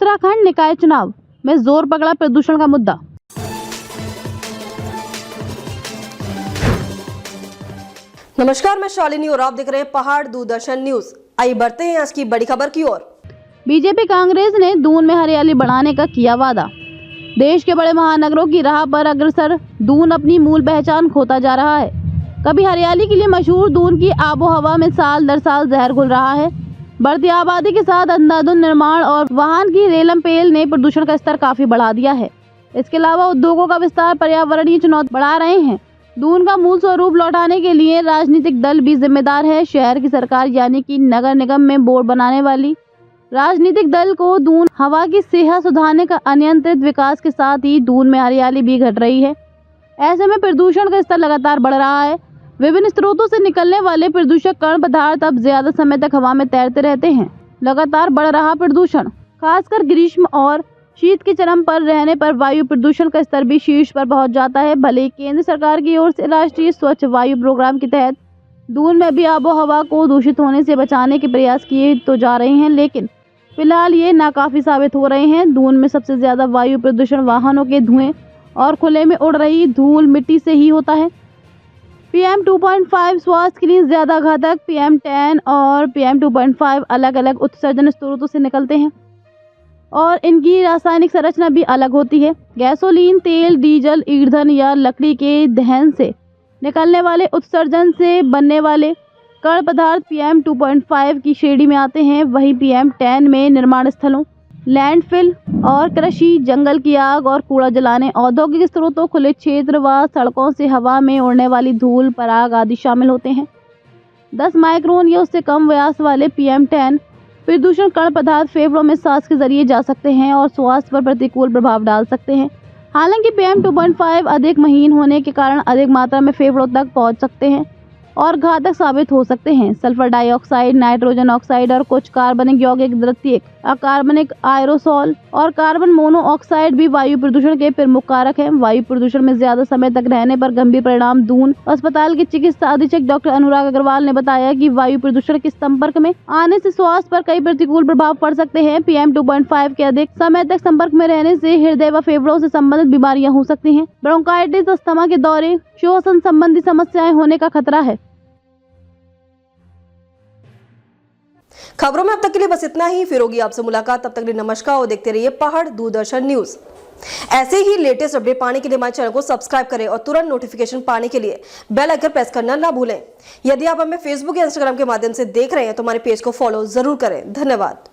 उत्तराखंड निकाय चुनाव में जोर पकड़ा प्रदूषण का मुद्दा। नमस्कार, मैं शालिनी और आप देख रहे हैं पहाड़ दूरदर्शन न्यूज। आइए बढ़ते हैं आज की बड़ी खबर की ओर। बीजेपी कांग्रेस ने दून में हरियाली बढ़ाने का किया वादा। देश के बड़े महानगरों की राह पर अग्रसर दून अपनी मूल पहचान खोता जा रहा है। कभी हरियाली के लिए मशहूर दून की आबो हवा में साल दर साल जहर घुल रहा है। बढ़ती आबादी के साथ अंधाधुंध निर्माण और वाहन की रेलम पेल ने प्रदूषण का स्तर काफी बढ़ा दिया है। इसके अलावा उद्योगों का विस्तार पर्यावरणीय चुनौती बढ़ा रहे हैं। दून का मूल स्वरूप लौटाने के लिए राजनीतिक दल भी जिम्मेदार है। शहर की सरकार यानी कि नगर निगम में बोर्ड बनाने वाली राजनीतिक दल को दून हवा की सेहत सुधारने का अनियंत्रित विकास के साथ ही दून में हरियाली भी घट रही है। ऐसे में प्रदूषण का स्तर लगातार बढ़ रहा है। विभिन्न स्रोतों से निकलने वाले प्रदूषक कण पदार्थ अब ज्यादा समय तक हवा में तैरते रहते हैं। लगातार बढ़ रहा प्रदूषण, खासकर ग्रीष्म और शीत के चरम पर रहने पर वायु प्रदूषण का स्तर भी शीर्ष पर पहुंच जाता है। भले ही केंद्र सरकार की ओर से राष्ट्रीय स्वच्छ वायु प्रोग्राम के तहत दून में भी आबो हवा को दूषित होने से बचाने के प्रयास किए तो जा रहे हैं, लेकिन फिलहाल ये नाकाफी साबित हो रहे हैं। दून में सबसे ज्यादा वायु प्रदूषण वाहनों के धुएं और खुले में उड़ रही धूल मिट्टी से ही होता है। PM 2.5 स्वास्थ्य के लिए ज्यादा घातक PM 10 और PM 2.5 अलग अलग उत्सर्जन स्रोतों से निकलते हैं और इनकी रासायनिक संरचना भी अलग होती है। गैसोलीन, तेल, डीजल, ईंधन या लकड़ी के दहन से निकलने वाले उत्सर्जन से बनने वाले कण पदार्थ PM 2.5 की श्रेणी में आते हैं। वहीं PM 10 में निर्माण स्थलों, लैंडफिल और कृषि, जंगल की आग और कूड़ा जलाने, औद्योगिक स्रोतों, खुले क्षेत्र व सड़कों से हवा में उड़ने वाली धूल, पराग आदि शामिल होते हैं। 10 माइक्रोन या उससे कम व्यास वाले PM 10 प्रदूषण कण पदार्थ फेफड़ों में सांस के जरिए जा सकते हैं और स्वास्थ्य पर प्रतिकूल प्रभाव डाल सकते हैं। हालांकि PM 2.5 अधिक महीन होने के कारण अधिक मात्रा में फेफड़ों तक पहुंच सकते हैं और घातक साबित हो सकते हैं। सल्फर डाइऑक्साइड, नाइट्रोजन ऑक्साइड और कुछ कार्बनिक यौगिक द्वितीयक, अकार्बनिक आयरोसोल और कार्बन मोनोऑक्साइड भी वायु प्रदूषण के प्रमुख कारक हैं। वायु प्रदूषण में ज्यादा समय तक रहने पर गंभीर परिणाम। दून अस्पताल के चिकित्सा अधीक्षक डॉक्टर अनुराग अग्रवाल ने बताया कि वायु प्रदूषण के संपर्क में आने से स्वास्थ्य पर कई प्रतिकूल प्रभाव पड़ सकते हैं। PM 2.5 के अधिक समय तक संपर्क में रहने से हृदय व फेफड़ों से संबंधित बीमारियां हो सकती हैं। ब्रोंकाइटिस, अस्थमा के दौरे, श्वसन संबंधी समस्याएं होने का खतरा है। खबरों में अब तक के लिए बस इतना ही। फिर होगी आपसे मुलाकात, तब तक के लिए नमस्कार और देखते रहिए पहाड़ दूरदर्शन न्यूज। ऐसे ही लेटेस्ट अपडेट पाने के लिए हमारे चैनल को सब्सक्राइब करें और तुरंत नोटिफिकेशन पाने के लिए बेल आइकन प्रेस करना ना भूलें। यदि आप हमें फेसबुक या इंस्टाग्राम के माध्यम से देख रहे हैं तो हमारे पेज को फॉलो जरूर करें। धन्यवाद।